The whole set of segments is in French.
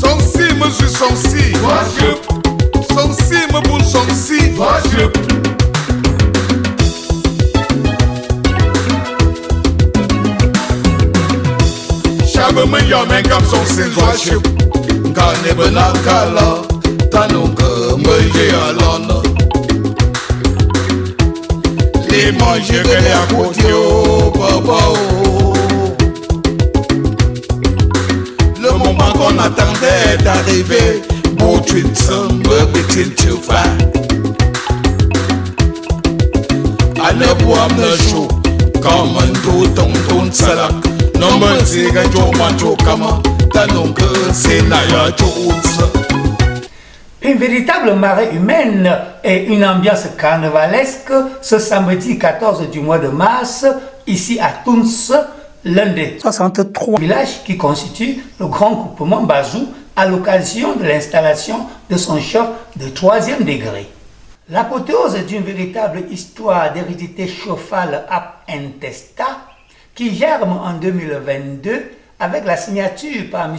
Son si, monsieur, son si. Son si, me bon, son si. Shabe me yo men kam son si worship. Kane benakala, tanunga me ye alona. Les manger que les accouter au papa. Le moment qu'on attendait est arrivé. Beau twins, me bitin chufa. Ane boam ne chou, comme un do ton salak. Non me ziga jo manjo kama, tanonke senaya jounsa. Une véritable marée humaine et une ambiance carnavalesque ce samedi 14 du mois de mars, ici à Touns, l'un des 63 villages qui constituent le grand groupement Bazou à l'occasion de l'installation de son chef de 3e degré. L'apothéose d'une véritable histoire d'hérédité chauffale ap intesta qui germe en 2022 avec la signature par M.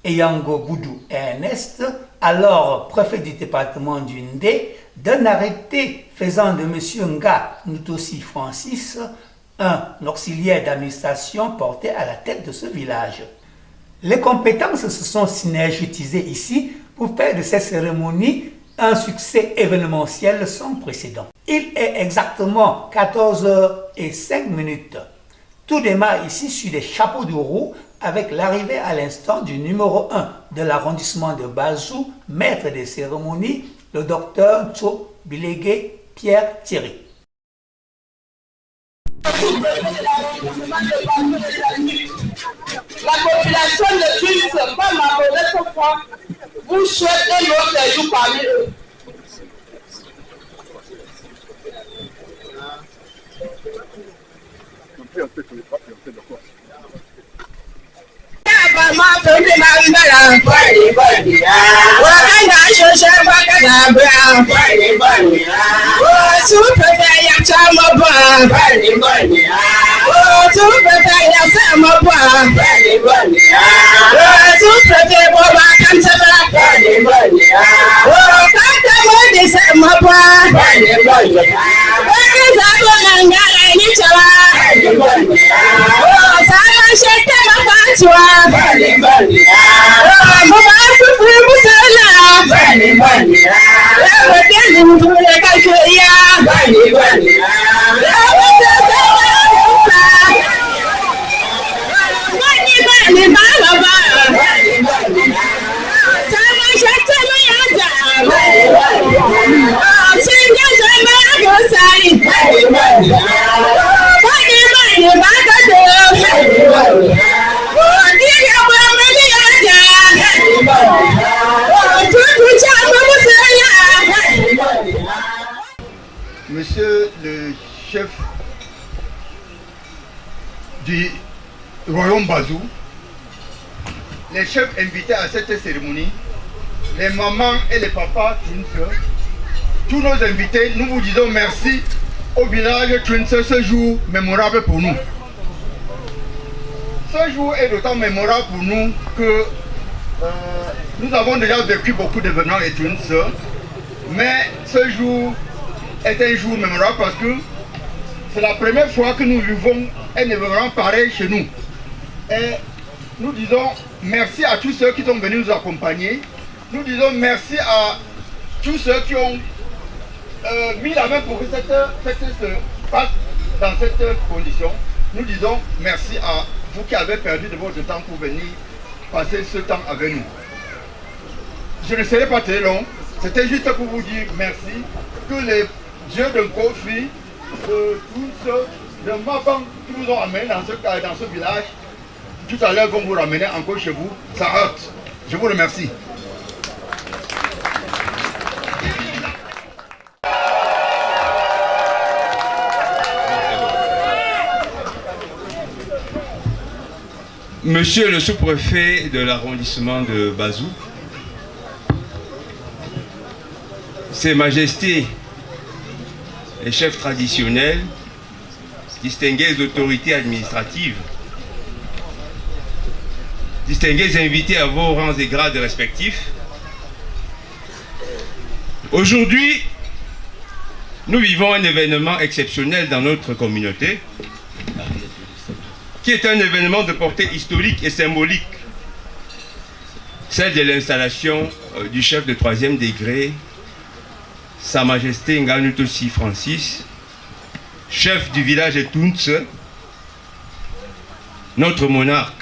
Eyango Boudou Ernest, alors préfet du département du Ndé, d'un arrêté faisant de M. Nga Noutossi Francis un auxiliaire d'administration porté à la tête de ce village. Les compétences se sont synergisées ici pour faire de cette cérémonie un succès événementiel sans précédent. Il est exactement 14h05. Tout démarre ici sur des chapeaux de roue avec l'arrivée à l'instant du numéro 1 de l'arrondissement de Bazou, maître des cérémonies, le docteur Tso Bilégué Pierre Thierry. La population de Tunis, pas ma modeste foi, vous souhaitez notre jour parmi eux. Monsieur le chef du royaume Bazou, les chefs invités à cette cérémonie, les mamans et les papas Twins, tous nos invités, nous vous disons merci au village Twins ce jour mémorable pour nous. Ce jour est d'autant mémorable pour nous que nous avons déjà vécu beaucoup d'événements et Twins, mais ce jour est un jour mémorable parce que c'est la première fois que nous vivons un événement pareil chez nous. Et nous disons merci à tous ceux qui sont venus nous accompagner. Nous disons merci à tous ceux qui ont mis la main pour que cette fête se passe dans cette condition. Nous disons merci à vous qui avez perdu de votre temps pour venir passer ce temps avec nous. Je ne serai pas très long. C'était juste pour vous dire merci. Que les dieux de Kofi, de tous, de Mabang qui vous ont amené dans ce village, tout à l'heure vont vous ramener encore chez vous. Ça hâte. Je vous remercie. Monsieur le sous-préfet de l'arrondissement de Bazou, Ses Majestés, les chefs traditionnels, distinguées autorités administratives, distingués invités à vos rangs et grades respectifs. Aujourd'hui, nous vivons un événement exceptionnel dans notre communauté, qui est un événement de portée historique et symbolique, celle de l'installation du chef de 3e degré, Sa Majesté Nganutosi Francis, chef du village de Tuntse, notre monarque.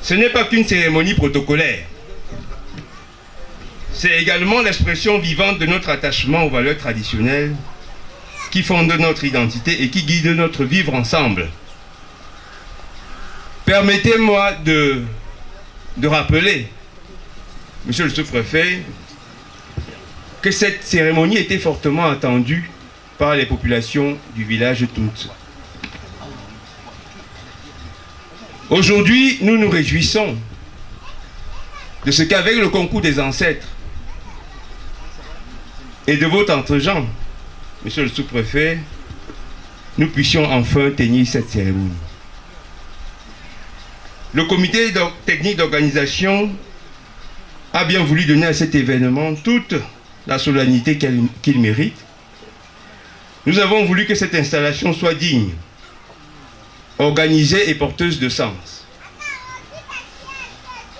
Ce n'est pas qu'une cérémonie protocolaire, c'est également l'expression vivante de notre attachement aux valeurs traditionnelles qui fondent notre identité et qui guident notre vivre ensemble. Permettez-moi de rappeler, Monsieur le sous-préfet, que cette cérémonie était fortement attendue par les populations du village de Tuntse. Aujourd'hui, nous nous réjouissons de ce qu'avec le concours des ancêtres et de votre entre-gens, Monsieur le sous-préfet, nous puissions enfin tenir cette cérémonie. Le comité technique d'organisation a bien voulu donner à cet événement toute la solennité qu'il mérite. Nous avons voulu que cette installation soit digne, organisée et porteuse de sens,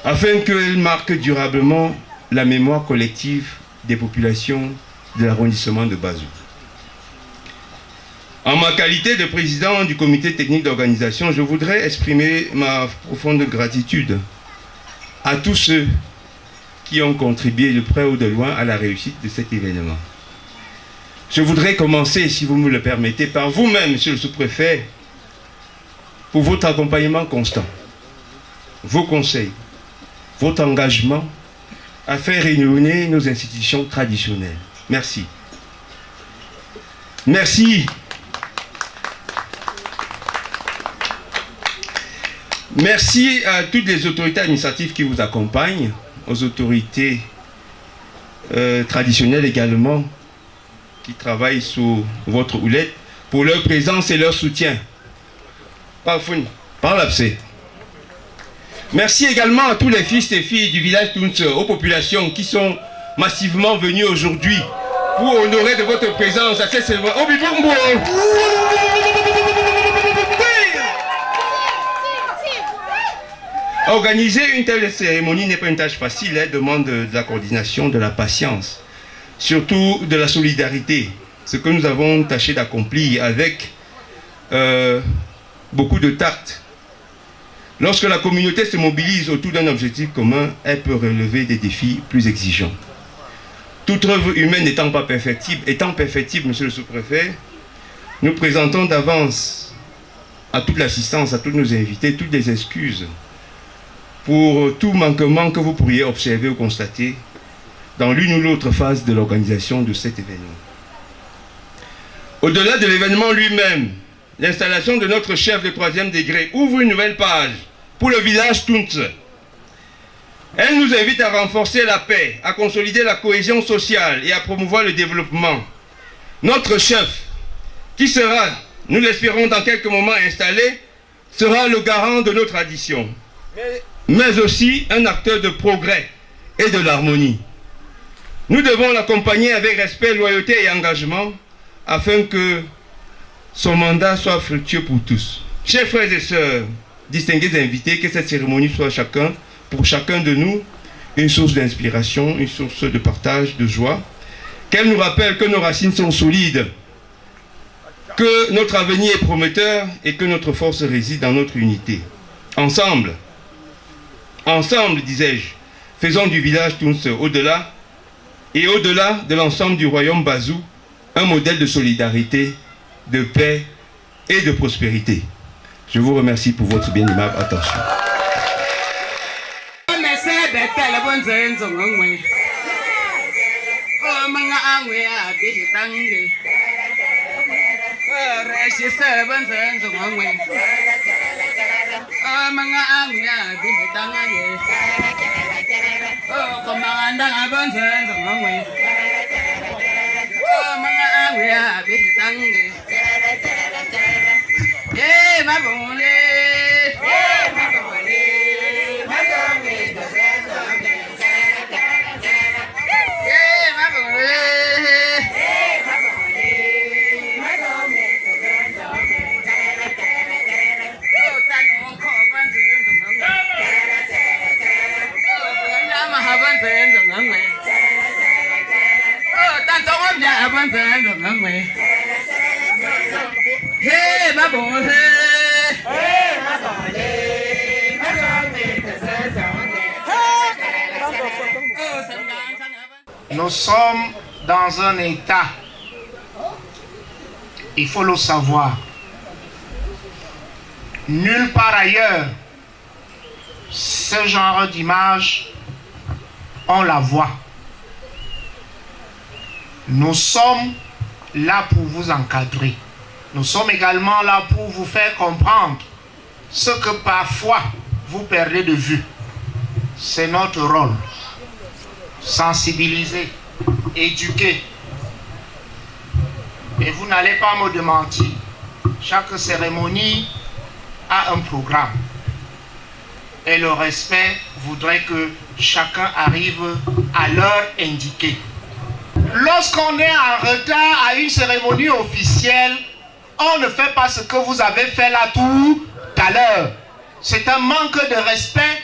afin qu'elle marque durablement la mémoire collective des populations de l'arrondissement de Bazou. En ma qualité de président du comité technique d'organisation, je voudrais exprimer ma profonde gratitude à tous ceux qui ont contribué de près ou de loin à la réussite de cet événement. Je voudrais commencer, si vous me le permettez, par vous-même, Monsieur le sous-préfet, pour votre accompagnement constant, vos conseils, votre engagement à faire rayonner nos institutions traditionnelles. Merci. Merci. Merci à toutes les autorités administratives qui vous accompagnent, aux autorités traditionnelles également, qui travaillent sous votre houlette, pour leur présence et leur soutien. Par l'abcès. Merci également à tous les fils et filles du village Tuntse, aux populations qui sont massivement venus aujourd'hui pour honorer de votre présence à cette cérémonie. Organiser une telle cérémonie n'est pas une tâche facile, elle demande de la coordination, de la patience, surtout de la solidarité, ce que nous avons tâché d'accomplir avec beaucoup de tact. Lorsque la communauté se mobilise autour d'un objectif commun, elle peut relever des défis plus exigeants. Toute œuvre humaine n'étant pas perfectible, Monsieur le sous-préfet, nous présentons d'avance à toute l'assistance, à tous nos invités, toutes les excuses pour tout manquement que vous pourriez observer ou constater dans l'une ou l'autre phase de l'organisation de cet événement. Au-delà de l'événement lui-même, l'installation de notre chef de 3e degré ouvre une nouvelle page pour le village Tuntse. Elle nous invite à renforcer la paix, à consolider la cohésion sociale et à promouvoir le développement. Notre chef, qui sera, nous l'espérons dans quelques moments installé, sera le garant de nos traditions, mais aussi un acteur de progrès et de l'harmonie. Nous devons l'accompagner avec respect, loyauté et engagement afin que son mandat soit fructueux pour tous. Chers frères et sœurs, distingués invités, que cette cérémonie soit pour chacun de nous une source d'inspiration, une source de partage, de joie, qu'elle nous rappelle que nos racines sont solides, que notre avenir est prometteur et que notre force réside dans notre unité. Ensemble, disais-je, faisons du village Tuntse au-delà de l'ensemble du royaume Bazou, un modèle de solidarité, de paix et de prospérité. Je vous remercie pour votre bien aimable attention. Yeah, my boy. Nous sommes dans un état, il faut le savoir, nulle part ailleurs, ce genre d'image, on la voit. Nous sommes là pour vous encadrer. Nous sommes également là pour vous faire comprendre ce que parfois vous perdez de vue. C'est notre rôle. Sensibiliser, éduquer. Et vous n'allez pas me démentir. Chaque cérémonie a un programme. Et le respect voudrait que chacun arrive à l'heure indiquée. Lorsqu'on est en retard à une cérémonie officielle, on ne fait pas ce que vous avez fait là tout à l'heure. C'est un manque de respect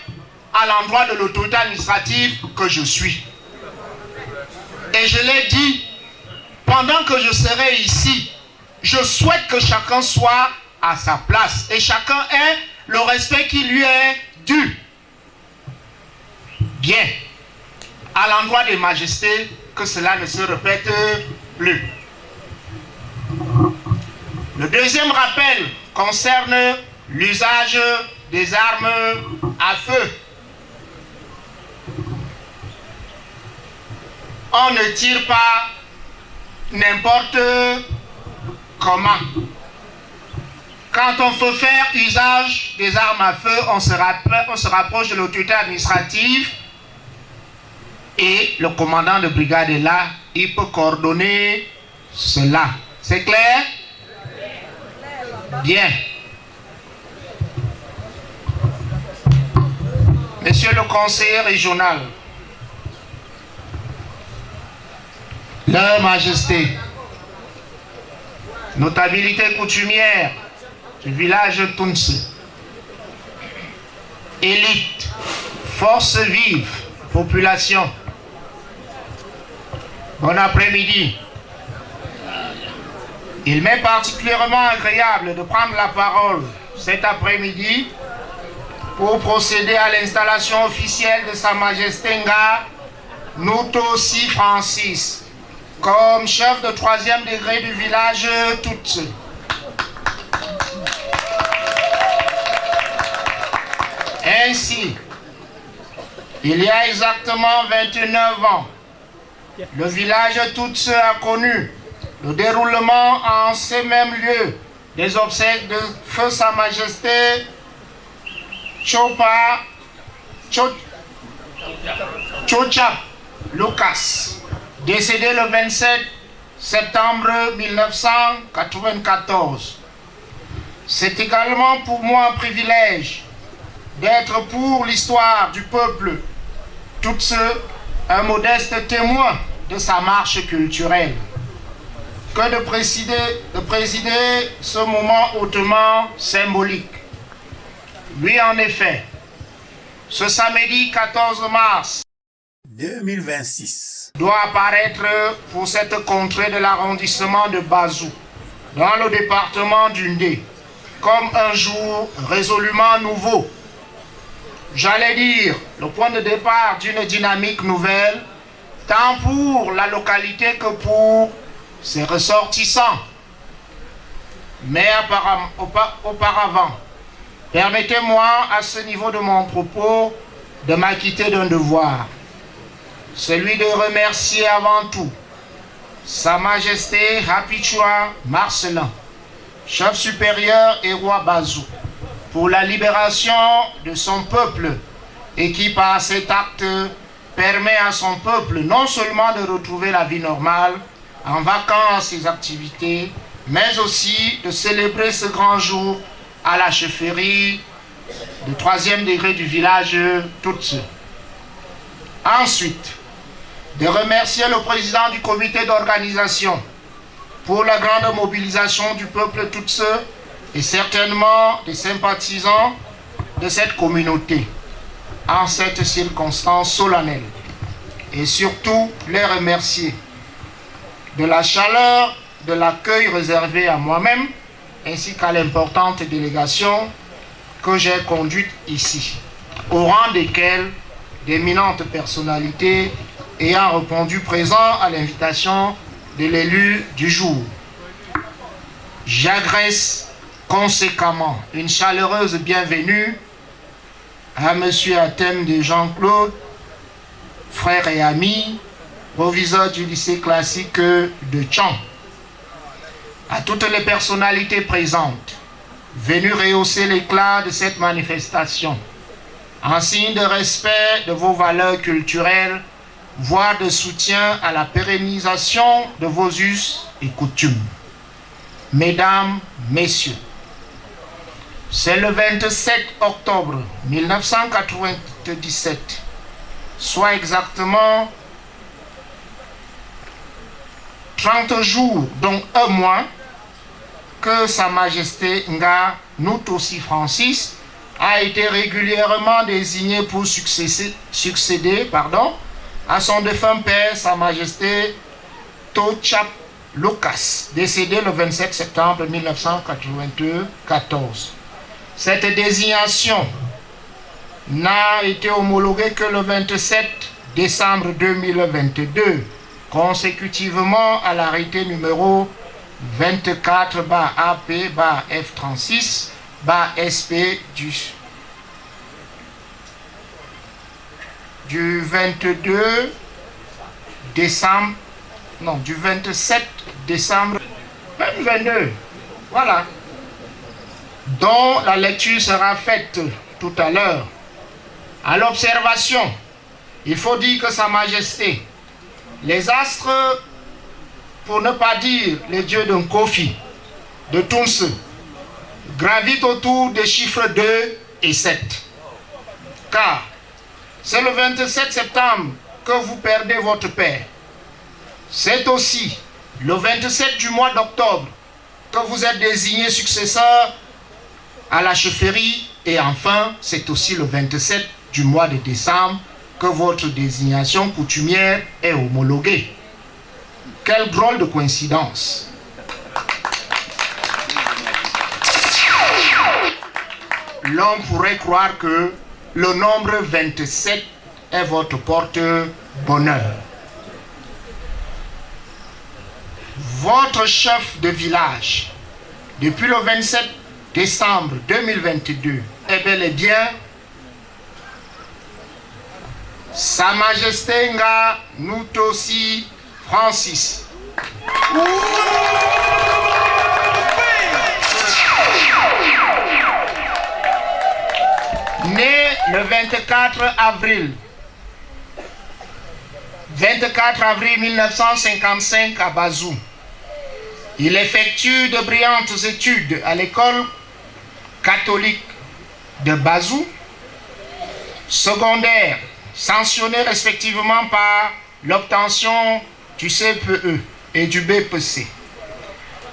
à l'endroit de l'autorité administrative que je suis. Et je l'ai dit, pendant que je serai ici, je souhaite que chacun soit à sa place et chacun ait le respect qui lui est dû. Bien, à l'endroit des majestés, que cela ne se répète plus. Le deuxième rappel concerne l'usage des armes à feu. On ne tire pas n'importe comment. Quand on veut faire usage des armes à feu, on se rapproche de l'autorité administrative et le commandant de brigade est là, il peut coordonner cela. C'est clair? Bien. Monsieur le conseiller régional, Leur Majesté, notabilité coutumière du village Tounse, élite, force vive, population, bon après-midi. Il m'est particulièrement agréable de prendre la parole cet après-midi pour procéder à l'installation officielle de Sa Majesté Nga Nutosi Francis comme chef de 3e degré du village Tutse. Ainsi, il y a exactement 29 ans, le village Tutse a connu le déroulement en ces mêmes lieux des obsèques de Feu Sa Majesté Chopa Chocha Lucas, décédé le 27 septembre 1994. C'est également pour moi un privilège d'être pour l'histoire du peuple Tutse un modeste témoin de sa marche culturelle, que de présider ce moment hautement symbolique. Oui, en effet, ce samedi 14 mars 2026 doit apparaître pour cette contrée de l'arrondissement de Bazou, dans le département du Ndé, comme un jour résolument nouveau. J'allais dire le point de départ d'une dynamique nouvelle, tant pour la localité que pour ses ressortissants. Mais auparavant, permettez-moi à ce niveau de mon propos de m'acquitter d'un devoir, celui de remercier avant tout Sa Majesté Hapichua Marcelin, chef supérieur et roi Bazou, pour la libération de son peuple et qui par cet acte permet à son peuple non seulement de retrouver la vie normale en vaquant à ses activités, mais aussi de célébrer ce grand jour à la chefferie de 3e degré du village Tutse. Ensuite, de remercier le président du comité d'organisation pour la grande mobilisation du peuple Tutse et certainement des sympathisants de cette communauté en cette circonstance solennelle. Et surtout, les remercier de la chaleur de l'accueil réservé à moi-même, ainsi qu'à l'importante délégation que j'ai conduite ici, au rang desquelles d'éminentes personnalités ayant répondu présent à l'invitation de l'élu du jour. J'adresse conséquemment une chaleureuse bienvenue à M. Athème de Jean-Claude, frère et ami, proviseur du lycée classique de Tchang, à toutes les personnalités présentes, venues rehausser l'éclat de cette manifestation, en signe de respect de vos valeurs culturelles, voire de soutien à la pérennisation de vos us et coutumes. Mesdames, Messieurs, c'est le 27 octobre 1997, soit exactement 30 jours, donc un mois, que Sa Majesté Nga Nutossi Francis a été régulièrement désigné pour succéder à son défunt père, Sa Majesté Tochap Lucas, décédé le 27 septembre 1994. Cette désignation n'a été homologuée que le 27 décembre 2022, consécutivement à l'arrêté numéro 24/AP/F36/SP du 22 décembre, non, du 27 décembre 2022, voilà, dont la lecture sera faite tout à l'heure. À l'observation, il faut dire que Sa Majesté, les astres, pour ne pas dire les dieux de Kofi, de Tuns, gravitent autour des chiffres 2 et 7. Car c'est le 27 septembre que vous perdez votre père. C'est aussi le 27 du mois d'octobre que vous êtes désigné successeur à la chefferie. Et enfin, c'est aussi le 27 du mois de décembre que votre désignation coutumière est homologuée. Quelle drôle de coïncidence! L'homme pourrait croire que le nombre 27 est votre porte-bonheur. Votre chef de village, depuis le 27 décembre 2022, est bel et bien Sa Majesté Nga Nutossi Francis. Né le 24 avril 1955 à Bazou, il effectue de brillantes études à l'école catholique de Bazou, secondaire, sanctionné respectivement par l'obtention du CPE et du BPC.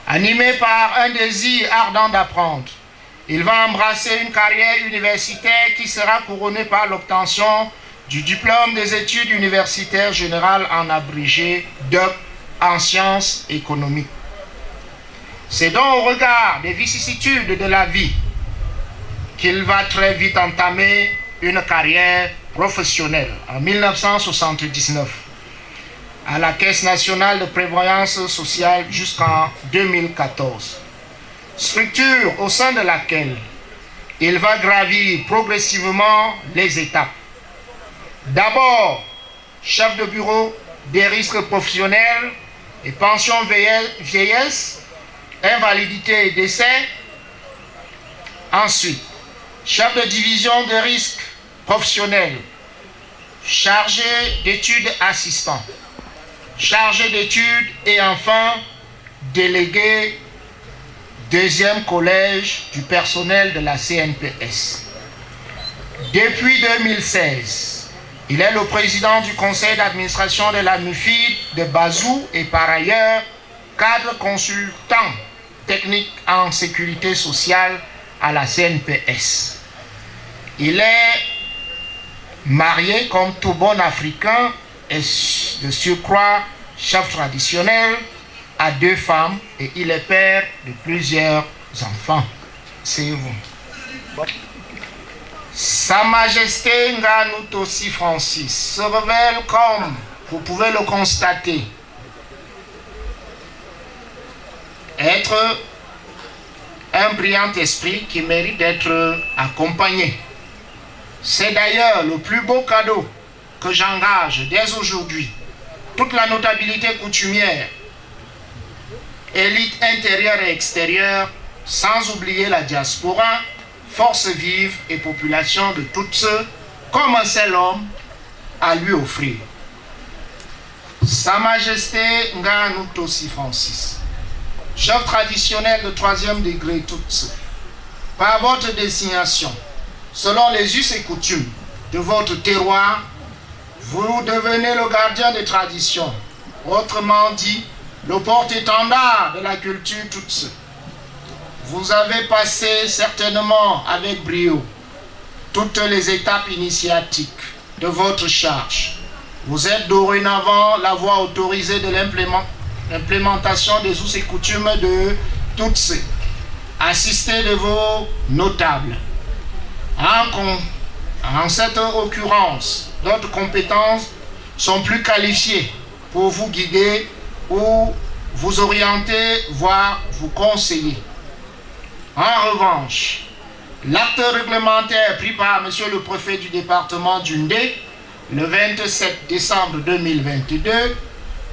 Animé par un désir ardent d'apprendre, il va embrasser une carrière universitaire qui sera couronnée par l'obtention du diplôme des études universitaires générales en abrégé DEC en sciences économiques. C'est donc au regard des vicissitudes de la vie qu'il va très vite entamer une carrière professionnelle en 1979 à la Caisse nationale de prévoyance sociale jusqu'en 2014. Structure au sein de laquelle il va gravir progressivement les étapes. D'abord, chef de bureau des risques professionnels et pension vieillesse, invalidité et décès. Ensuite, chef de division des risques professionnels, chargé d'études assistant, chargé d'études et enfin délégué deuxième collège du personnel de la CNPS. Depuis 2016, il est le président du conseil d'administration de la MUFID de Bazou et par ailleurs cadre consultant technique en sécurité sociale à la CNPS. Il est marié comme tout bon Africain et de surcroît chef traditionnel a 2 femmes et il est père de plusieurs enfants. C'est vous. Sa Majesté Nganutosi Francis se révèle comme, vous pouvez le constater, être un brillant esprit qui mérite d'être accompagné. C'est d'ailleurs le plus beau cadeau que j'engage dès aujourd'hui toute la notabilité coutumière, élite intérieure et extérieure, sans oublier la diaspora, force vive et population de toutes ceux, comme un seul homme, à lui offrir. Sa Majesté Nganutosi Francis, chef traditionnel de 3e degré Tutsi, par votre désignation, selon les us et coutumes de votre terroir, vous devenez le gardien des traditions, autrement dit, le porte-étendard de la culture Tutsi. Vous avez passé certainement avec brio toutes les étapes initiatiques de votre charge. Vous êtes dorénavant la voix autorisée de l'implémentation des us et coutumes de Tutsi, assisté de vos notables. En cette occurrence, d'autres compétences sont plus qualifiées pour vous guider ou vous orienter, voire vous conseiller. En revanche, l'acte réglementaire pris par Monsieur le préfet du département du Ndé le 27 décembre 2022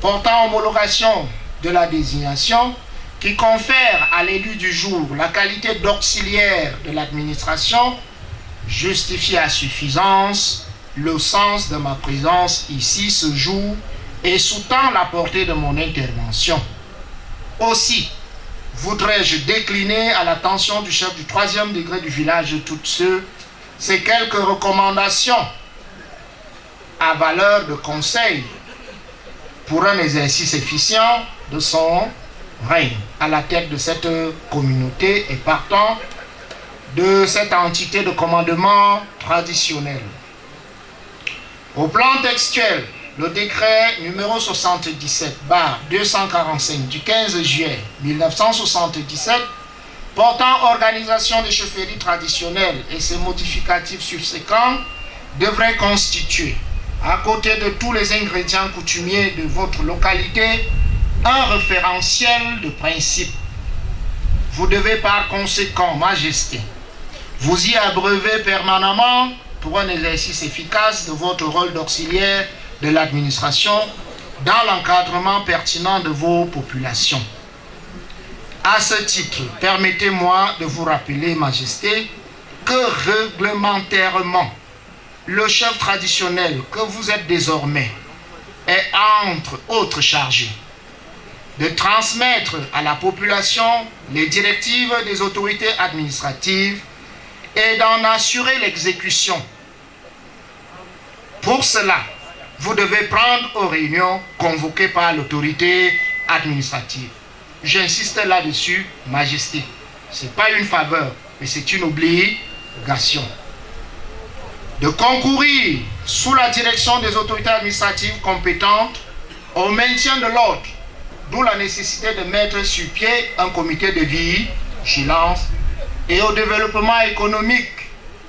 portant homologation de la désignation qui confère à l'élu du jour la qualité d'auxiliaire de l'administration justifie à suffisance le sens de ma présence ici ce jour et sous-tend la portée de mon intervention. Aussi, voudrais-je décliner à l'attention du chef du 3e degré du village de Tutsi ces quelques recommandations à valeur de conseil pour un exercice efficient de son règne à la tête de cette communauté et partant de cette entité de commandement traditionnel. Au plan textuel, le décret numéro 77/245 du 15 juillet 1977 portant organisation des chefferies traditionnelles et ses modificatifs subséquents devrait constituer, à côté de tous les ingrédients coutumiers de votre localité, un référentiel de principe. Vous devez par conséquent, Majesté, vous y abreuver permanemment pour un exercice efficace de votre rôle d'auxiliaire de l'administration dans l'encadrement pertinent de vos populations. À ce titre, permettez-moi de vous rappeler, Majesté, que réglementairement, le chef traditionnel que vous êtes désormais est entre autres chargé de transmettre à la population les directives des autorités administratives et d'en assurer l'exécution. Pour cela, vous devez prendre aux réunions convoquées par l'autorité administrative. J'insiste là-dessus, Majesté. Ce n'est pas une faveur, mais c'est une obligation. De concourir sous la direction des autorités administratives compétentes au maintien de l'ordre, d'où la nécessité de mettre sur pied un comité de vigilance et au développement économique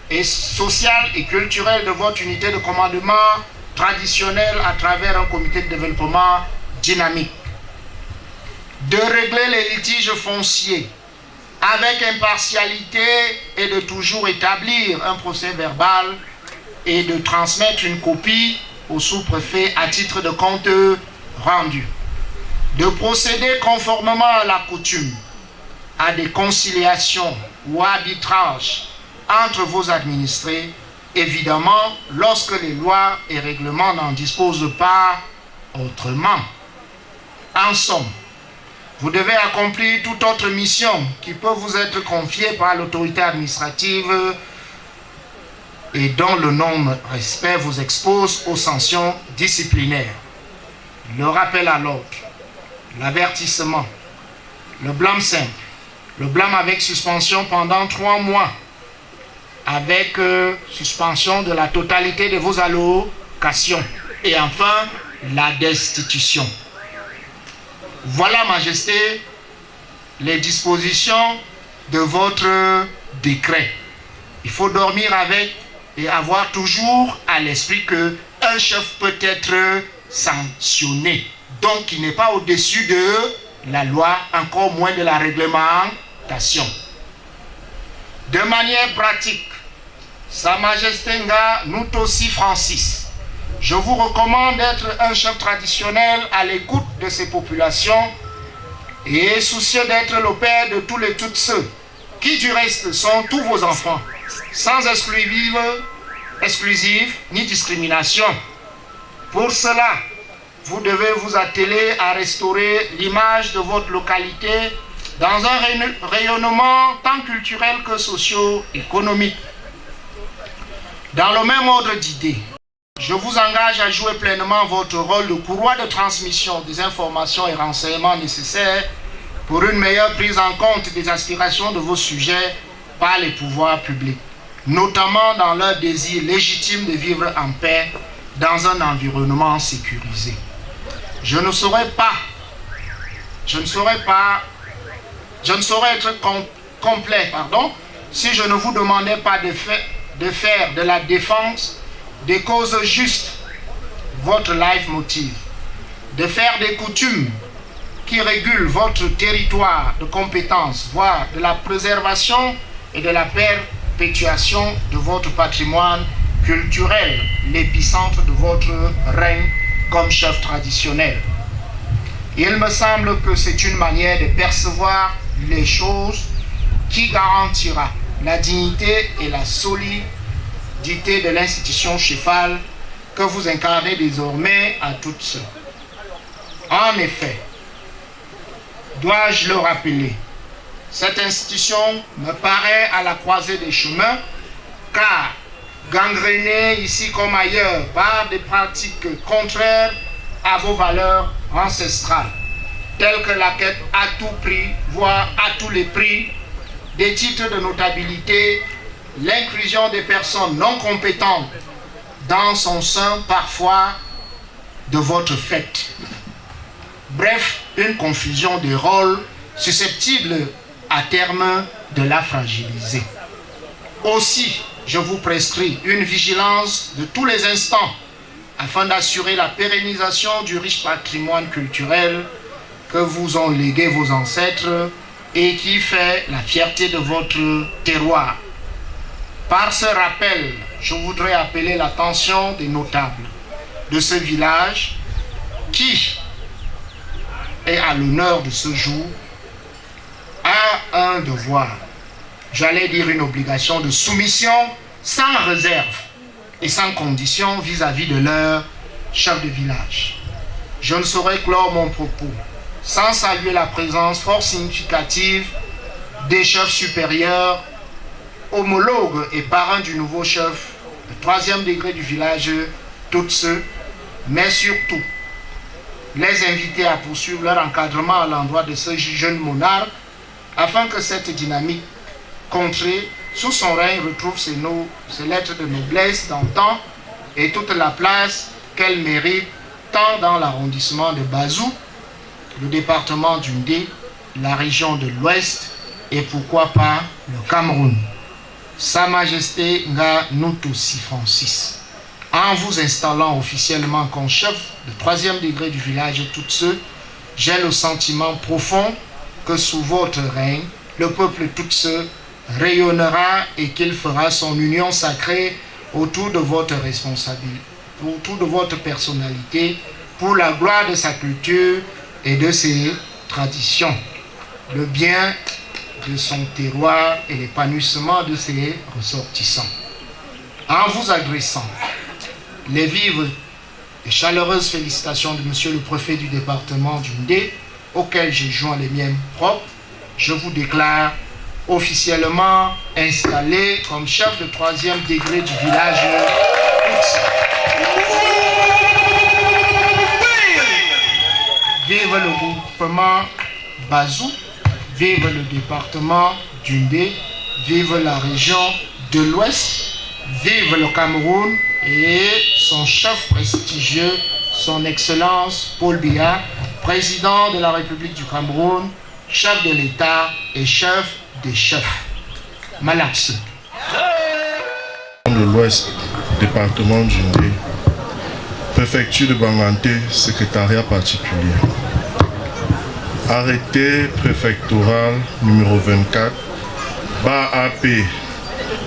et social et culturel de votre unité de commandement traditionnel à travers un comité de développement dynamique. De régler les litiges fonciers avec impartialité et de toujours établir un procès verbal et de transmettre une copie au sous-préfet à titre de compte rendu. De procéder conformément à la coutume à des conciliations ou arbitrages entre vos administrés, évidemment lorsque les lois et règlements n'en disposent pas autrement. En somme, vous devez accomplir toute autre mission qui peut vous être confiée par l'autorité administrative et dont le non-respect vous expose aux sanctions disciplinaires. Le rappel à l'ordre, l'avertissement, le blâme simple, le blâme avec suspension pendant 3 mois, avec suspension de la totalité de vos allocations, et enfin la destitution. Voilà, Majesté, les dispositions de votre décret. Il faut dormir avec et avoir toujours à l'esprit qu'un chef peut être sanctionné. Donc, il n'est pas au-dessus de la loi, encore moins de la réglementation. De manière pratique, Sa Majesté Nga Nutossi Francis, je vous recommande d'être un chef traditionnel à l'écoute de ces populations et soucieux d'être le père de tous les toutes ceux qui du reste sont tous vos enfants, sans exclusive ni discrimination. Pour cela, vous devez vous atteler à restaurer l'image de votre localité dans un rayonnement tant culturel que socio-économique. Dans le même ordre d'idées, je vous engage à jouer pleinement votre rôle de courroie de transmission des informations et renseignements nécessaires pour une meilleure prise en compte des aspirations de vos sujets par les pouvoirs publics, notamment dans leur désir légitime de vivre en paix dans un environnement sécurisé. Je ne saurais être complet, si je ne vous demandais pas de faire de la défense des causes justes votre leitmotiv, de faire des coutumes qui régulent votre territoire de compétence, voire de la préservation et de la perpétuation de votre patrimoine culturel, l'épicentre de votre règne comme chef traditionnel. Il me semble que c'est une manière de percevoir les choses qui garantira la dignité et la solidité de l'institution chefale que vous incarnez désormais à toutes seules. En effet, dois-je le rappeler, cette institution me paraît à la croisée des chemins, car gangrénée ici comme ailleurs par des pratiques contraires à vos valeurs ancestrales, telles que la quête à tout prix, voire à tous les prix, des titres de notabilité, l'inclusion des personnes non compétentes dans son sein parfois de votre fait. Bref, une confusion des rôles susceptible à terme de la fragiliser. Aussi, je vous prescris une vigilance de tous les instants afin d'assurer la pérennisation du riche patrimoine culturel que vous ont légué vos ancêtres et qui fait la fierté de votre terroir. Par ce rappel, je voudrais appeler l'attention des notables de ce village qui est à l'honneur de ce jour, a un devoir, j'allais dire une obligation de soumission sans réserve et sans condition vis-à-vis de leur chef de village. Je ne saurais clore mon propos sans saluer la présence fort significative des chefs supérieurs, homologues et parrains du nouveau chef, le 3e degré du village, toutes ceux, mais surtout les inviter à poursuivre leur encadrement à l'endroit de ce jeune monarque afin que cette dynamique contrée sous son règne retrouve ses lettres de noblesse d'antan et toute la place qu'elle mérite tant dans l'arrondissement de Bazou, le département du Ndé, la région de l'Ouest et pourquoi pas le Cameroun. Sa Majesté Nga Nutossi Francis, en vous installant officiellement comme chef de 3e degré du village toutes ceux, j'ai le sentiment profond que sous votre règne, le peuple toutes ceux rayonnera et qu'il fera son union sacrée autour de votre responsabilité, autour de votre personnalité, pour la gloire de sa culture et de ses traditions, le bien de son terroir et l'épanouissement de ses ressortissants. En vous adressant les vives et chaleureuses félicitations de Monsieur le Préfet du département du Ndé, auquel j'ai joint les miennes propres, je vous déclare officiellement installé comme chef de 3e degré du village. Vive le groupement Bazou, vive le département du Ndé, vive la région de l'Ouest, vive le Cameroun et son chef prestigieux, son Excellence Paul Biya, président de la République du Cameroun, chef de l'État et chef des chefs. Malax. De l'Ouest, département du Ndé, préfecture de Banganté, secrétariat particulier. Arrêté préfectoral numéro 24, bar AP,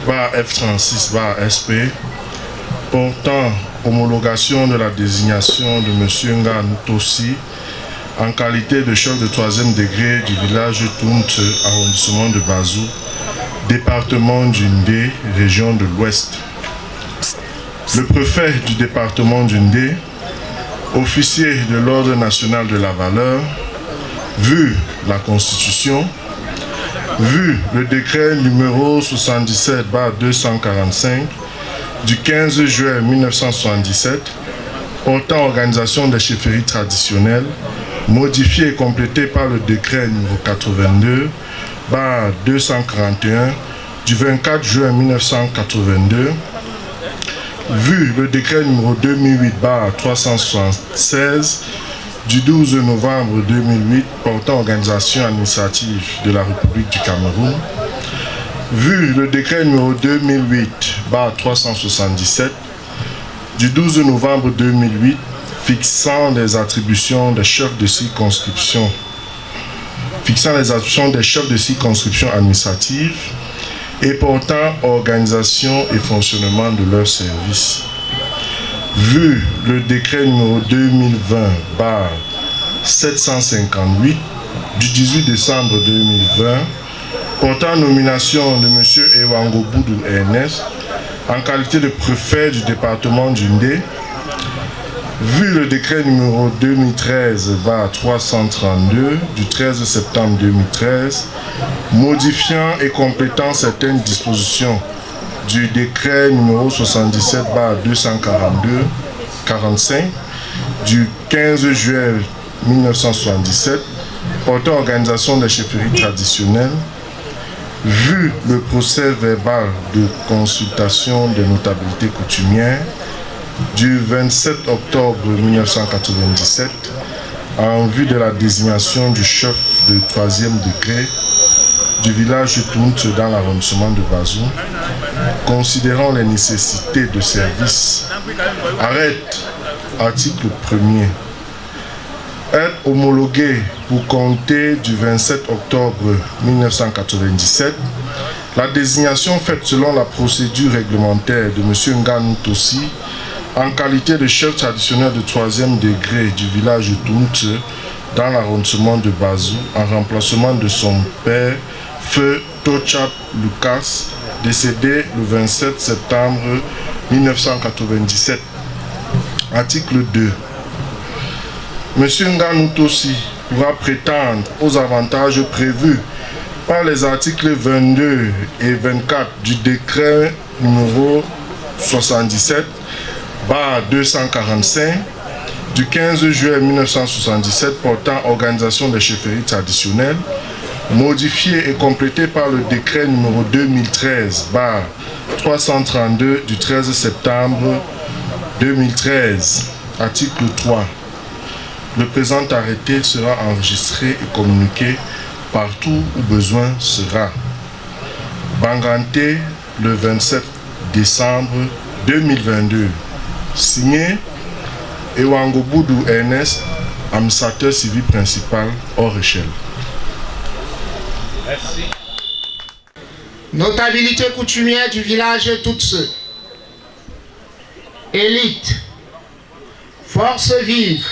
bar F36, bar SP, portant homologation de la désignation de M. Nga Ntossi en qualité de chef de 3e degré du village Tounte, arrondissement de Bazou, département du Ndé, région de l'Ouest. Le préfet du département du Ndé, officier de l'Ordre national de la valeur, vu la Constitution, vu le décret numéro 77/245 du 15 juin 1977 portant organisation des chefferies traditionnelles, modifié et complété par le décret numéro 82/241 du 24 juin 1982, vu le décret numéro 2008/376 du 12 novembre 2008 portant organisation administrative de la République du Cameroun, vu le décret numéro 2008/377 du 12 novembre 2008 fixant les attributions des chefs de circonscription, administratives et portant organisation et fonctionnement de leurs services. Vu le décret numéro 2020/758 du 18 décembre 2020 portant nomination de M. Ewango Boudou Ernest en qualité de préfet du département du Ndé, vu le décret numéro 2013/332 du 13 septembre 2013 modifiant et complétant certaines dispositions du décret numéro 77/245 du 15 juillet 1977 portant organisation des chefferies traditionnelles, vu le procès verbal de consultation des notabilités coutumières du 27 octobre 1997 en vue de la désignation du chef de 3e degré du village de Tounte dans l'arrondissement de Bazou, considérant les nécessités de service, arrête, article 1er, être homologué pour compter du 27 octobre 1997, la désignation faite selon la procédure réglementaire de M. Nga Ntossi en qualité de chef traditionnel de 3e degré du village de Tounte dans l'arrondissement de Bazou en remplacement de son père, Feu Tochap Lucas, décédé le 27 septembre 1997. Article 2. M. Nga Ntossi pourra prétendre aux avantages prévus par les articles 22 et 24 du décret numéro 77/245 du 15 juillet 1977 portant organisation des chefferies traditionnelles, modifié et complété par le décret numéro 2013/332 du 13 septembre 2013. Article 3. Le présent arrêté sera enregistré et communiqué partout où besoin sera. Banganté, le 27 décembre 2022. Signé Ewango Boudou Ernest, administrateur civil principal, hors échelle. Merci. Notabilité coutumière du village Toutse. Élite. Force vive.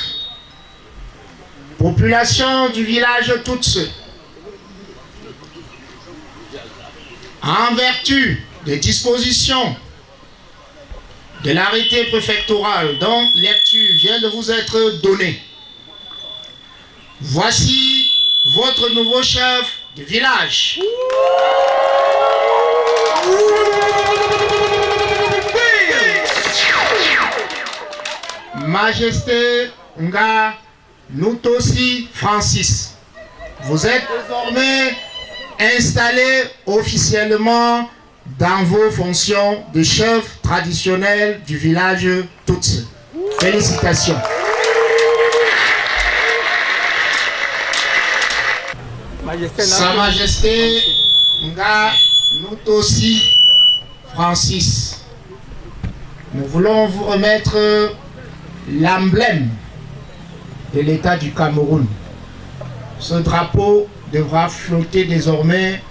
Population du village Toutse. En vertu des dispositions de l'arrêté préfectoral dont lecture vient de vous être donnée, voici votre nouveau chef de village. Majesté Nga Ntossi Francis, vous êtes désormais installé officiellement dans vos fonctions de chef traditionnel du village Toutse. Félicitations. Sa Majesté Nga Notosi Francis, nous voulons vous remettre l'emblème de l'État du Cameroun. Ce drapeau devra flotter désormais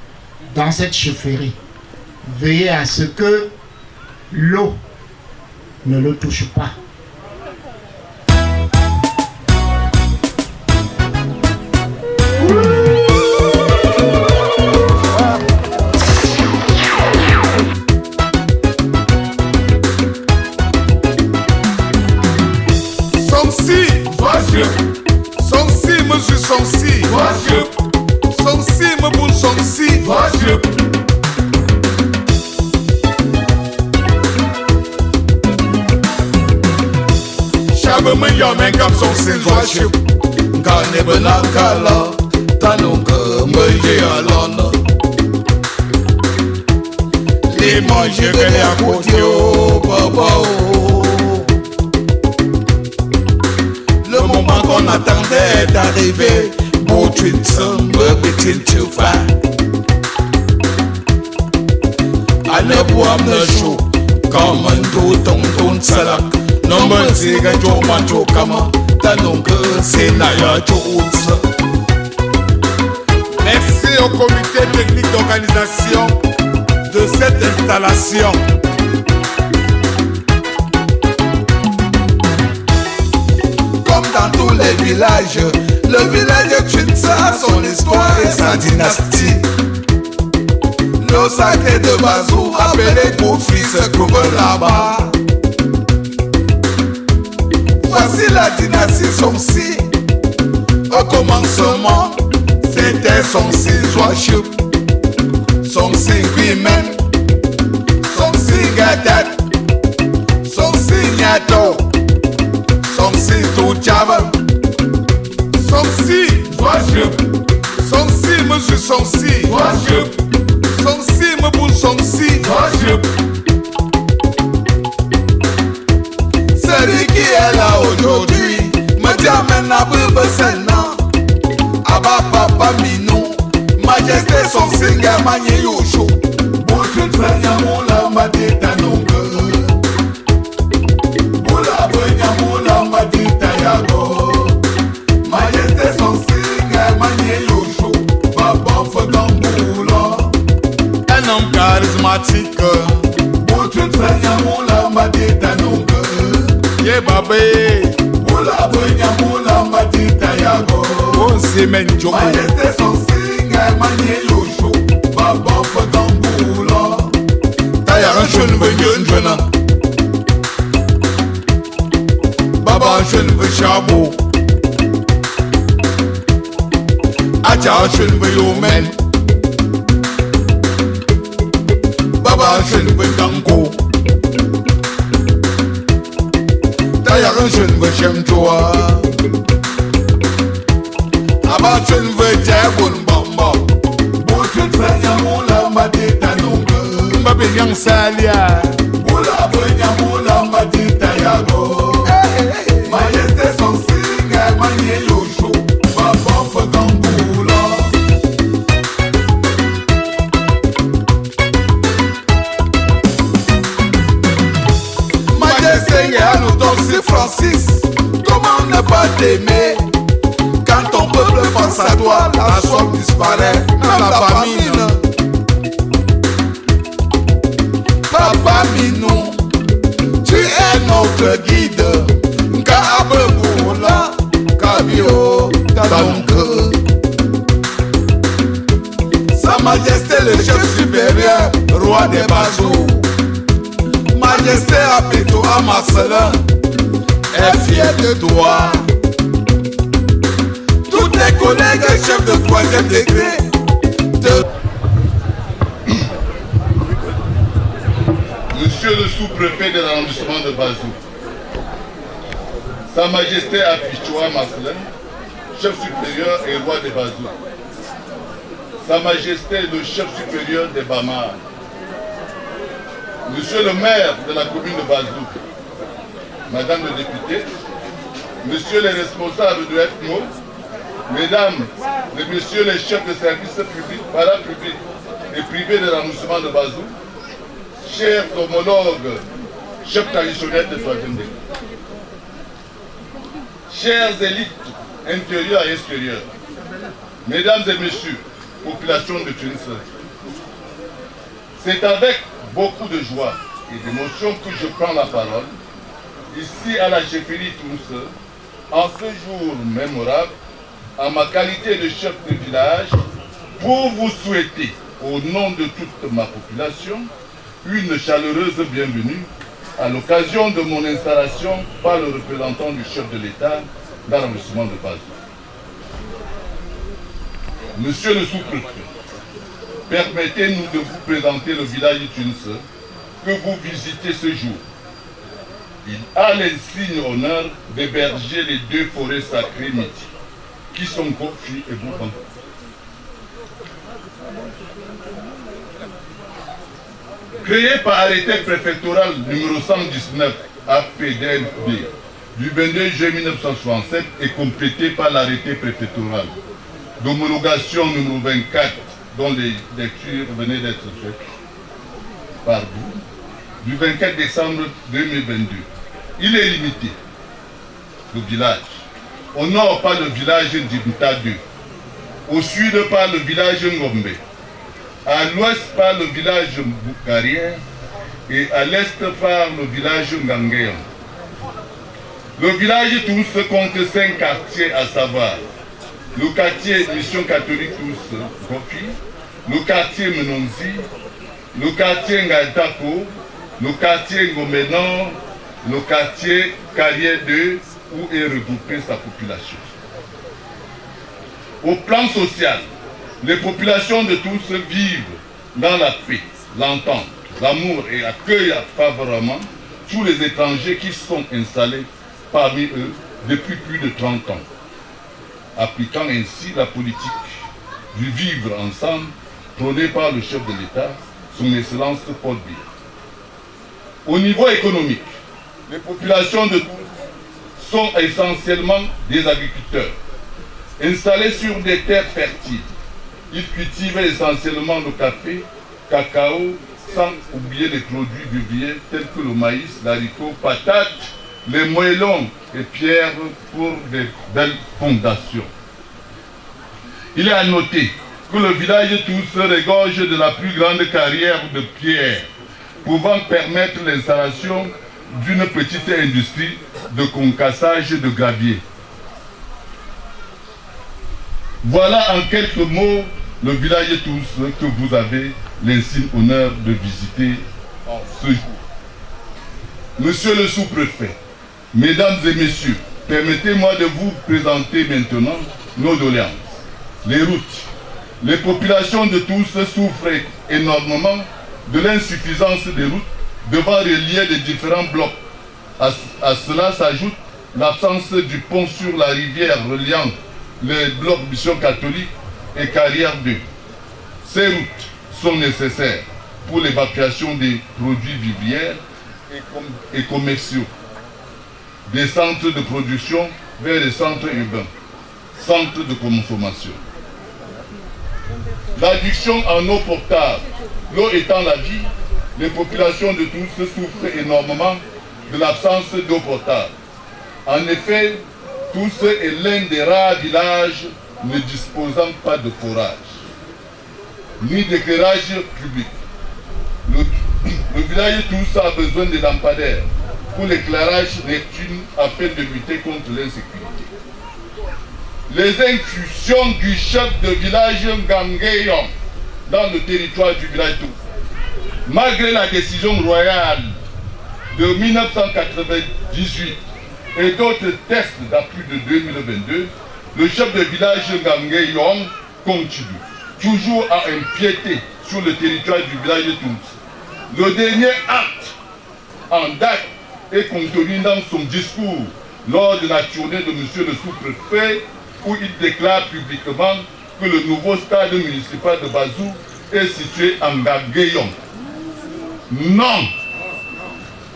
dans cette chefferie. Veillez à ce que l'eau ne le touche pas. Monsieur Sonsi, Sonsi, me bon Sonsi, Chabe me yamen comme Sonsi, Zoachip, Gane Benakala, Tanonga, me alona. Les manger que les accordions, papa. Le moment qu'on attendait d'arriver, beau twin semble petit chauffard. Allez boire le chaud, comme un dos ton salak. Non, mais c'est un jour mancho kama, t'as non que c'est Naya Jones. Merci au comité technique d'organisation de cette installation. Dans tous les villages, le village de Tchinsa a son histoire et sa dynastie. Le sacré de Bazou, appelé Kofi, se trouve là-bas. Voici la dynastie Sonsi. Au commencement, c'était Sonsi Zoachip, Sonsi Guimen, Sonsi Gadat, Sonsi Nyato, Sonsi Touchava, Sonsi Zoachip, Sonsi Monsieur Sonsi Zoachip, Sonsi me bon Sonsi Zoachip. Celui qui est là aujourd'hui me dit amène à Bébessena, Abba Papa Minou, Majesté Sonsi Gamanye Yosho, Boutou Tfanyamula Madita Nongue, Boula Benyamula Madita Yago, Majesté Sonsi Gamanye Yosho, Baba Fagamboula, un homme charismatique, Boutou Tfanyamula Madita Nongue. Ye babé, Boula Benyamula Madita Yago, on s'y mène Joe. Majesté Sonsi Gamanye Yosho, Baba Fagamboula, Taya un jeune veut Baba un jeune veut Chabo, Aja un jeune veut Yomen, Baba un jeune veut Dango, Taya un jeune veut Chemtoa, Abba un jeune veut Djabon Bamba, Boutou Tfanyamula Madita Nongue, Mbabe Yang Salia, Boula Benyamula Madita Yago, Majesté Sonsi Gamanye Yosho, Baba Fagamboula. Majesté Notosi Francis, comment ne pas t'aimer? Quand ton peuple pense à toi, la soif disparaît, même la famine. Papa Minou, tu es notre guide. Nkabeboula, Kabio, Tadonke. Sa Majesté le chef supérieur, roi des Bazou. Majesté Apito Amaselin est fier de toi. Tous tes collègues chefs de 3e degré te... Monsieur le sous-préfet de l'arrondissement de Bazou, Sa Majesté Apichoa Maslin, chef supérieur et roi des Bazou, Sa Majesté le chef supérieur des Bamar, Monsieur le maire de la commune de Bazou, Madame le député, Monsieur les responsables de FMO, Mesdames et messieurs les chefs de services publics, parapublics et privés de l'arrondissement de Bazou, chers homologues, chefs traditionnels de 3e degré, chères élites intérieures et extérieures, mesdames et messieurs, population de Tunis, c'est avec beaucoup de joie et d'émotion que je prends la parole ici à la chefferie Tunis, en ce jour mémorable, en ma qualité de chef de village, pour vous souhaiter, au nom de toute ma population, une chaleureuse bienvenue à l'occasion de mon installation par le représentant du chef de l'État dans l'arrondissement de Bazou. Monsieur le sous-préfet, permettez-nous de vous présenter le village de Tunis que vous visitez ce jour. Il a l'insigne honneur d'héberger les 2 forêts sacrées mythiques, qui sont Gofi et Bouban. Créé par arrêté préfectoral numéro 119 APDNB du 22 juillet 1967 et complété par l'arrêté préfectoral d'homologation numéro 24 dont les lectures venaient d'être faites par vous, du 24 décembre 2022. Il est limité, le village. Au nord par le village d'Ibita 2, au sud par le village Ngombe, à l'ouest par le village Boukarien et à l'est par le village Ngangéon. Le village Tous compte 5 quartiers à savoir le quartier Mission catholique Tous Gofi, le quartier Menonzi, le quartier Ngatako, le quartier Ngoménan, le quartier Carrière 2 où est regroupée sa population. Au plan social, les populations de Tous vivent dans la paix, l'entente, l'amour et accueillent favorablement tous les étrangers qui sont installés parmi eux depuis plus de 30 ans, appliquant ainsi la politique du vivre ensemble prônée par le chef de l'État, son Excellence Paul Biya. Au niveau économique, les populations de Tous sont essentiellement des agriculteurs. Installés sur des terres fertiles, ils cultivent essentiellement le café, cacao, sans oublier les produits vivriers tels que le maïs, l'haricot, patates, les moellons et pierres pour des belles fondations. Il est à noter que le village de Tous regorge de la plus grande carrière de pierre, pouvant permettre l'installation d'une petite industrie de concassage de gravier. Voilà en quelques mots le village de Tous que vous avez l'insigne honneur de visiter en ce jour. Monsieur le sous-préfet, mesdames et messieurs, permettez-moi de vous présenter maintenant nos doléances. Les routes. Les populations de Tous souffrent énormément de l'insuffisance des routes devant relier les différents blocs. À cela s'ajoute l'absence du pont sur la rivière reliant les blocs Mission catholique et Carrière 2. Ces routes sont nécessaires pour l'évacuation des produits vivriers et commerciaux des centres de production vers les centres urbains, centres de consommation. L'addiction en eau potable, l'eau étant la vie, les populations de Tous souffrent énormément de l'absence d'eau potable. En effet, Tous est l'un des rares villages ne disposant pas de forage, ni d'éclairage public. Le village de Tous a besoin de lampadaires pour l'éclairage Neptune afin de lutter contre l'insécurité. Les incursions du chef de village Ngangéon dans le territoire du village Tous, malgré la décision royale de 1998 et d'autres tests d'appui de 2022, le chef de village Ngangéon continue toujours à empiéter sur le territoire du village de Tous. Le dernier acte en date est contenu dans son discours lors de la tournée de M. le sous-préfet, où il déclare publiquement que le nouveau stade municipal de Bazou est situé en Ngangéon. Non,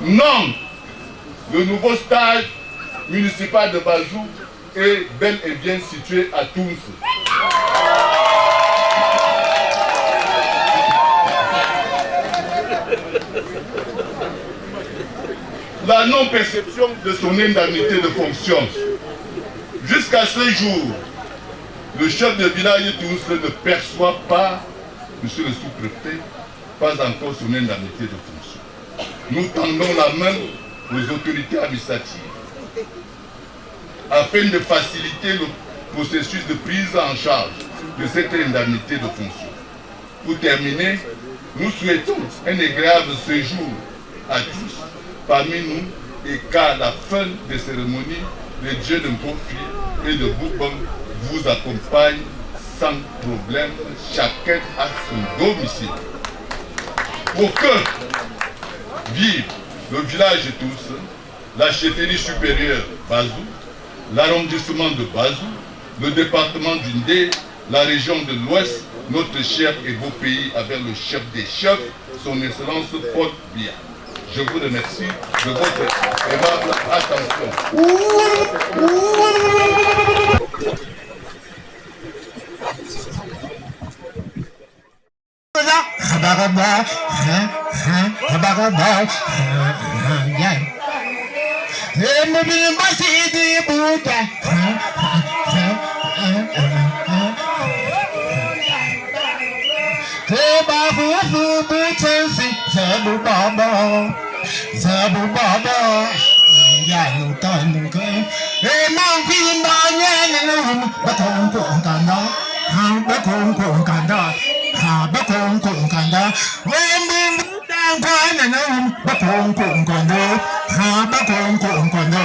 non, le nouveau stade municipal de Bazou est bel et bien situé à Touns. La non-perception de son indemnité de fonction. Jusqu'à ce jour, le chef de village Touns ne perçoit pas, monsieur le sous-préfet, pas encore son indemnité de fonction. Nous tendons la main aux autorités administratives afin de faciliter le processus de prise en charge de cette indemnité de fonction. Pour terminer, nous souhaitons un agréable séjour à tous parmi nous et qu'à la fin des cérémonies, les dieux de Mpofi et de Bourbon vous accompagnent sans problème, chacun à son domicile. Pour que vive le village de tous, la chefferie supérieure Bazou, l'arrondissement de Bazou, le département du Ndé, la région de l'Ouest, notre cher et beau pays avec le chef des chefs, son excellence Paul Biya. Je vous remercie de votre aimable attention. Zabu Baba, Yalu Tanuka, Monkey Banyan, Baton Konganda, Bakon Konganda, Bakon Konganda, when Bakon Konganda, Bakon Konganda,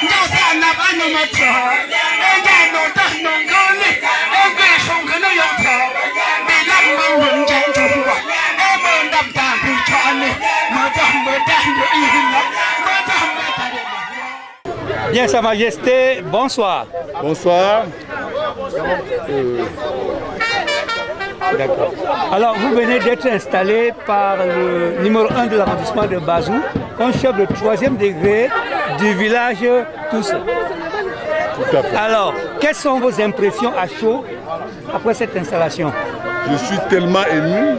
Yes, Bien, Sa Majesté, bonsoir. Bonsoir. D'accord. Alors, vous venez d'être installé par le numéro 1 de l'arrondissement de Bazou, comme chef de 3e degré du village Tous. Tout à fait. Alors, quelles sont vos impressions à chaud après cette installation? Je suis tellement ému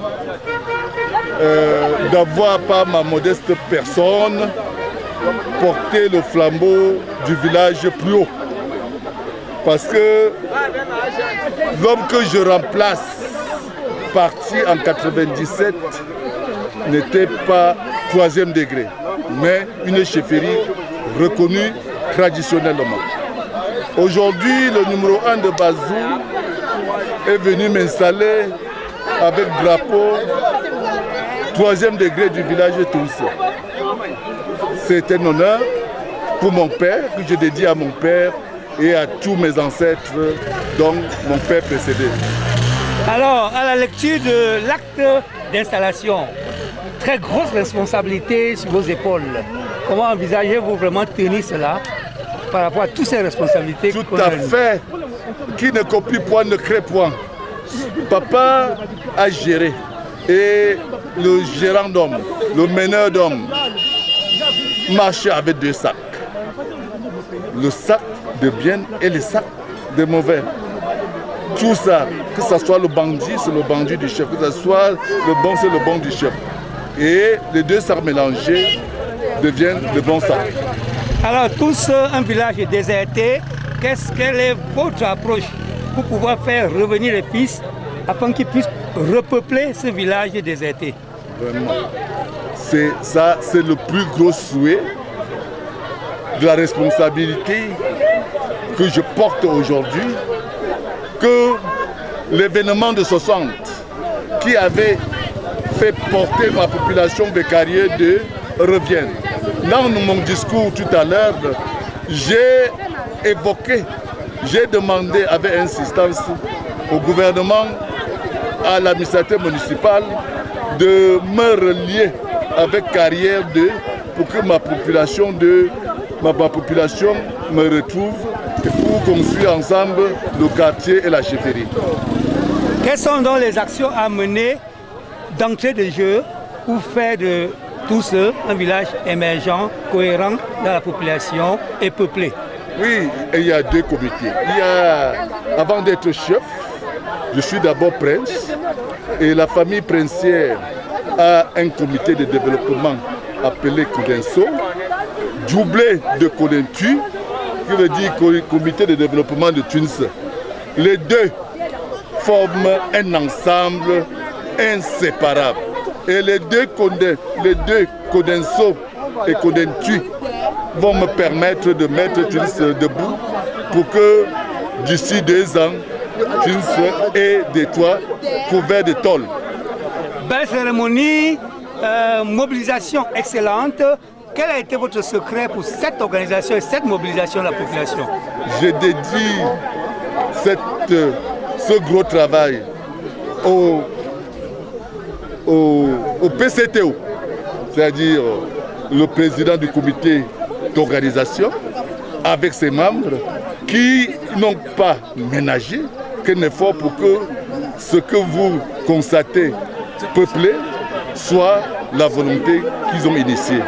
d'avoir par ma modeste personne porté le flambeau du village plus haut. Parce que l'homme que je remplace, parti en 97, n'était pas 3e degré, mais une chefferie reconnue traditionnellement. Aujourd'hui, le numéro 1 de Bazou est venu m'installer avec drapeau 3e degré du village de Tous. C'est un honneur pour mon père, que je dédie à mon père et à tous mes ancêtres, dont mon père précédé. Alors, à la lecture de l'acte d'installation, très grosse responsabilité sur vos épaules. Comment envisagez-vous vraiment tenir cela par rapport à toutes ces responsabilités? Tout à fait. Qui ne copie point ne crée point. Papa a géré. Et le gérant d'homme, le meneur d'homme, marchait avec 2 sacs. Le sac de bien et le sac de mauvais. Tout ça, que ce soit le bandit, c'est le bandit du chef, que ce soit le bon, c'est le bon du chef. Et les 2 sacs mélangés deviennent le bon sac. Alors, Tous, un village déserté, quelle est votre approche pour pouvoir faire revenir les fils afin qu'ils puissent repeupler ce village déserté? Vraiment. C'est ça, c'est le plus gros souhait de la responsabilité que je porte aujourd'hui, que l'événement de 60 qui avait fait porter ma population bécarière de revienne. Dans mon discours tout à l'heure, j'ai évoqué, j'ai demandé avec insistance au gouvernement, à l'administrateur municipal, de me relier avec Carrière 2 pour que ma population me retrouve et pour construire ensemble le quartier et la chefferie. Quelles sont donc les actions à mener d'entrée de jeu pour faire de Tous un village émergent, cohérent dans la population et peuplé? Oui, et il y a 2 comités. Avant d'être chef, je suis d'abord prince et la famille princière a un comité de développement appelé Codenso, doublé de Codentu, qui veut dire comité de développement de Tunis. Les 2 forment un ensemble inséparable. Et les 2 Codenso et Codentu vont me permettre de mettre Tunis debout pour que d'ici 2 ans, Tunis ait des toits couverts de tôle. Belle cérémonie, mobilisation excellente. Quel a été votre secret pour cette organisation et cette mobilisation de la population? Je dédie ce gros travail au PCTO, c'est-à-dire le président du comité d'organisation, avec ses membres qui n'ont pas ménagé qu'un effort pour que ce que vous constatez peuplé soit la volonté qu'ils ont initiée.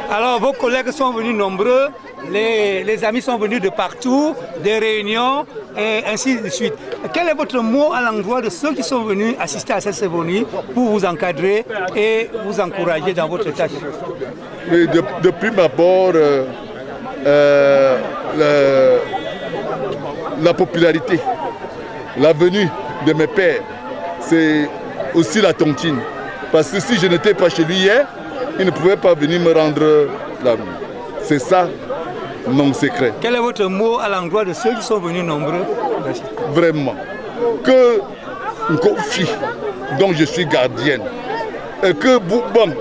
Alors vos collègues sont venus nombreux, les amis sont venus de partout, des réunions et ainsi de suite. Quel est votre mot à l'endroit de ceux qui sont venus assister à cette cérémonie pour vous encadrer et vous encourager dans votre tâche? Mais depuis d'abord, la popularité, la venue de mes pères, c'est aussi la tontine. Parce que si je n'étais pas chez lui hier, il ne pouvait pas venir me rendre la main. C'est ça mon secret. Quel est votre mot à l'endroit de ceux qui sont venus nombreux? Vraiment. Que Nkofi, dont je suis gardienne, et que Boubon,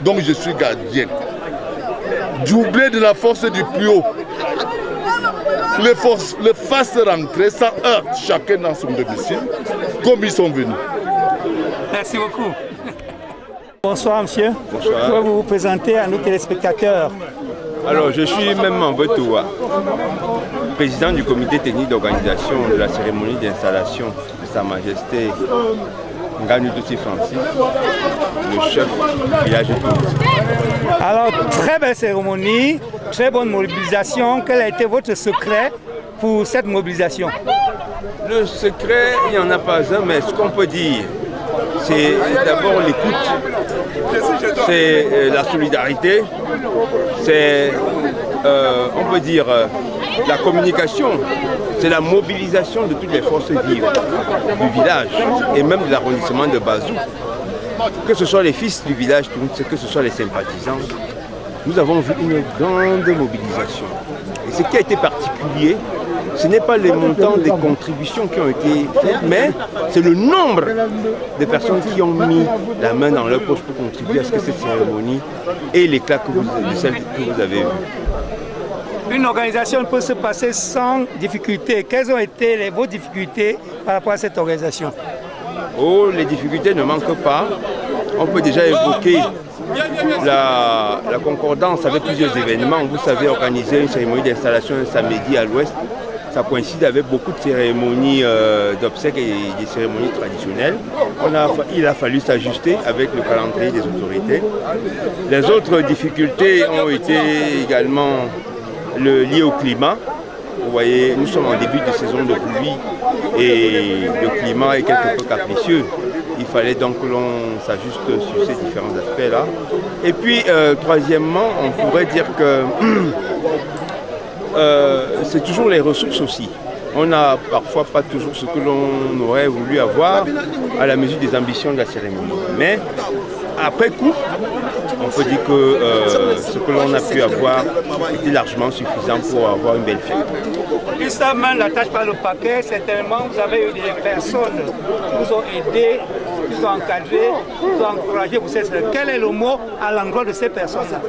dont je suis gardienne, doublé de la force du plus haut, les fassent rentrer sans heurte, chacun dans son domicile, comme ils sont venus. Merci beaucoup. Bonsoir monsieur. Bonsoir. Pouvez-vous vous présenter à nos téléspectateurs? Alors, je suis même en Vetoua, président du comité technique d'organisation de la cérémonie d'installation de Sa Majesté Nganou-Toussi Francis, le chef du village de Toulouse. Alors, très belle cérémonie, très bonne mobilisation. Quel a été votre secret pour cette mobilisation? Le secret, il n'y en a pas un, mais ce qu'on peut dire, c'est d'abord l'écoute, c'est la solidarité, c'est, on peut dire, la communication, c'est la mobilisation de toutes les forces vives du village et même de l'arrondissement de Bazou. Que ce soit les fils du village, que ce soit les sympathisants, nous avons vu une grande mobilisation. Et ce qui a été particulier, ce n'est pas les montants des contributions qui ont été faites, mais c'est le nombre de personnes qui ont mis la main dans leur poche pour contribuer à ce que cette cérémonie ait l'éclat de celle que vous avez vue. Une organisation peut se passer sans difficulté. Quelles ont été vos difficultés par rapport à cette organisation? Oh, les difficultés ne manquent pas. On peut déjà évoquer la concordance avec plusieurs événements. Vous savez, organiser une cérémonie d'installation un samedi à l'ouest, ça coïncide avec beaucoup de cérémonies d'obsèques et des cérémonies traditionnelles. Il a fallu s'ajuster avec le calendrier des autorités. Les autres difficultés ont été également liées au climat. Vous voyez, nous sommes en début de saison de pluie et le climat est quelque peu capricieux. Il fallait donc que l'on s'ajuste sur ces différents aspects-là. Et puis, troisièmement, on pourrait dire que c'est toujours les ressources aussi. On n'a parfois pas toujours ce que l'on aurait voulu avoir à la mesure des ambitions de la cérémonie. Mais après coup, on peut dire que ce que l'on a pu avoir était largement suffisant pour avoir une belle fête. Justement, la tâche par le paquet, certainement vous avez eu des personnes qui vous ont aidé, qui vous ont encadré, qui vous ont encouragé pour cette fête. Quel est le mot à l'endroit de ces personnes-là?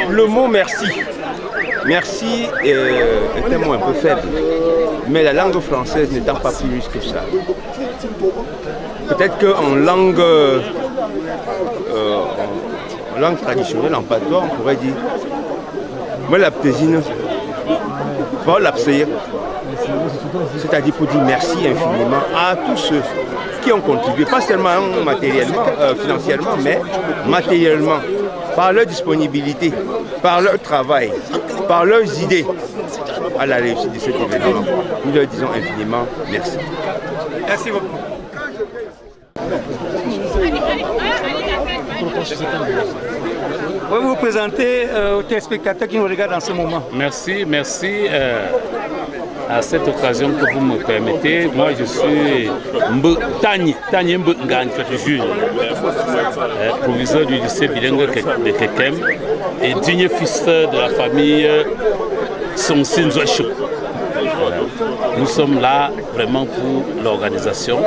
Le mot merci. Merci est un mot un peu faible, mais la langue française n'étant pas plus que ça. Peut-être qu'en langue traditionnelle, en patois, on pourrait dire moi l'aptésine, pas l'apséir. C'est-à-dire pour dire merci infiniment à tous ceux qui ont contribué, pas seulement matériellement, financièrement, mais matériellement, par leur disponibilité, par leur travail, par leurs idées à la réussite de cet événement. Nous leur disons infiniment merci. Merci beaucoup. Vous vous présenter aux téléspectateurs qui nous regardent en ce moment. Merci. À cette occasion que vous me permettez, moi je suis Tanye Jules, proviseur du lycée bilingue de Kekem et digne fils de la famille Sonsin Zouachou. Nous sommes là vraiment pour l'organisation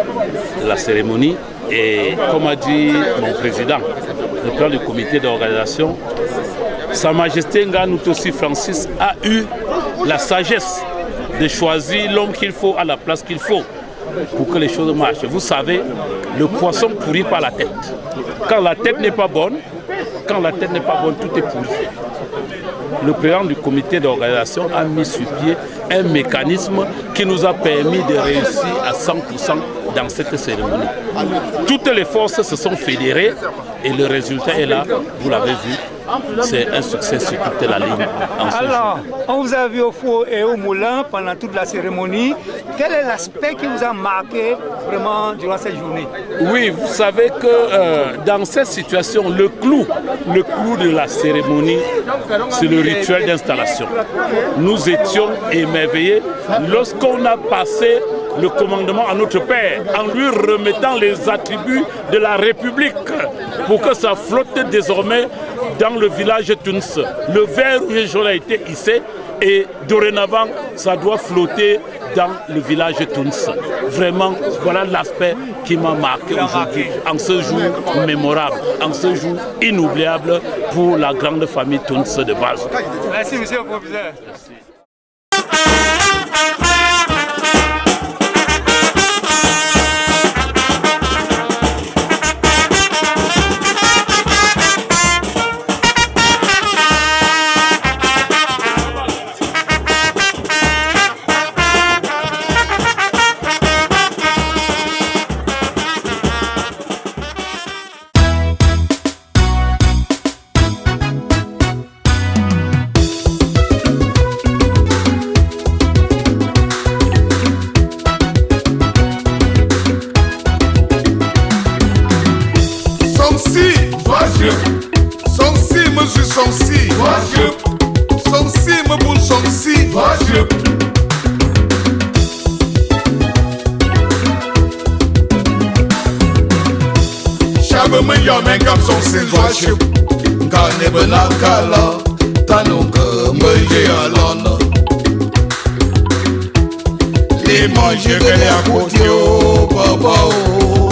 de la cérémonie et comme a dit mon président, le plan du comité d'organisation, Sa Majesté Nganou-Toussi Francis a eu la sagesse de choisir l'homme qu'il faut à la place qu'il faut pour que les choses marchent. Vous savez, le poisson pourrit par la tête. Quand la tête n'est pas bonne, tout est pourri. Le président du comité d'organisation a mis sur pied un mécanisme qui nous a permis de réussir à 100% dans cette cérémonie. Toutes les forces se sont fédérées et le résultat est là, vous l'avez vu. C'est un succès sur toute la ligne. Alors, on vous a vu au four et au moulin pendant toute la cérémonie. Quel est l'aspect qui vous a marqué vraiment durant cette journée? Oui, vous savez que dans cette situation, le clou de la cérémonie, c'est le rituel d'installation. Nous étions émerveillés lorsqu'on a passé le commandement à notre père en lui remettant les attributs de la République pour que ça flotte désormais dans le village de Tunis. Le vert rouge jaune a été hissé et dorénavant ça doit flotter dans le village de Tunis. Vraiment, voilà l'aspect qui m'a marqué aujourd'hui, en ce jour mémorable, en ce jour inoubliable pour la grande famille Tunis de base. Merci, monsieur le professeur. Merci. Son si, monsieur, son si. Son si, me boule, son si. Shabe me yomen comme son si, joachip. Gane benakala, tanonga me alona. Les manger que les à côté, oh, papa, oh.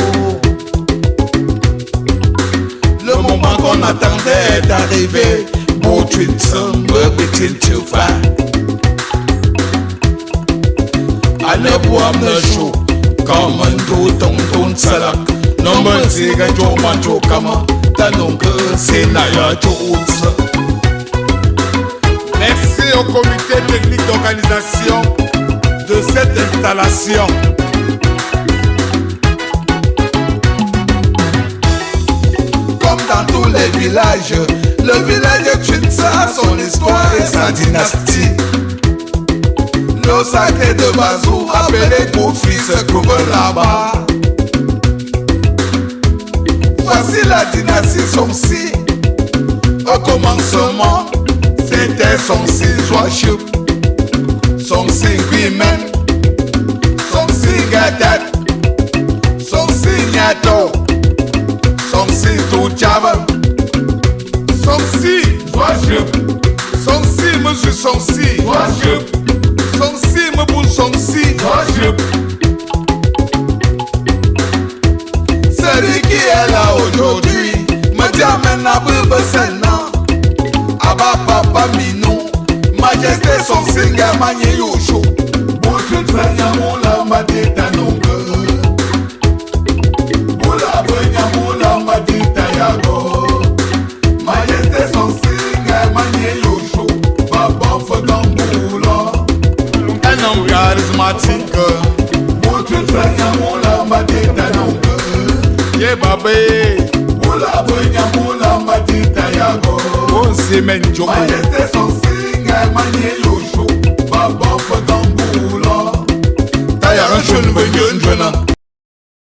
Le moment qu'on attendait est arrivé. Beau twin me petit chufa. À ne boire ne chaud. Comme un dos ton salak. Non me ziga jo manjo kama. Tanong c'est naya jounsa. Merci au comité technique d'organisation de cette installation. Comme dans tous les villages, le village de Tchinsa a son histoire et sa dynastie. Le sacré de Bazou, appelé Koufi, se trouve là-bas. Voici la dynastie Somsi. Au commencement, c'était Somsi Joachim. Somsi Guimen, Somsi Gadat, Somsi Nyato, Somsi Touchava, Somsi Joachim, Somsi monsieur Somsi Joachim, Somsi me boule Somsi Joachim. Celui qui est là aujourd'hui me dit amène à Bébesena, Abba Papa Minou. Majesté son singa manye yosho. Bouchut fanya moula madita nonga. Moula benya moula madita yago. Majesté son singa manye yosho. Baba fagamboula. Un homme charismatique. Bouchut fanya moula madita nonga. Ye babé. Moula benya moula madita yago. On semaine joko. Majesté son singa. Manye yosho, baba fagamboula. Taya un jeune,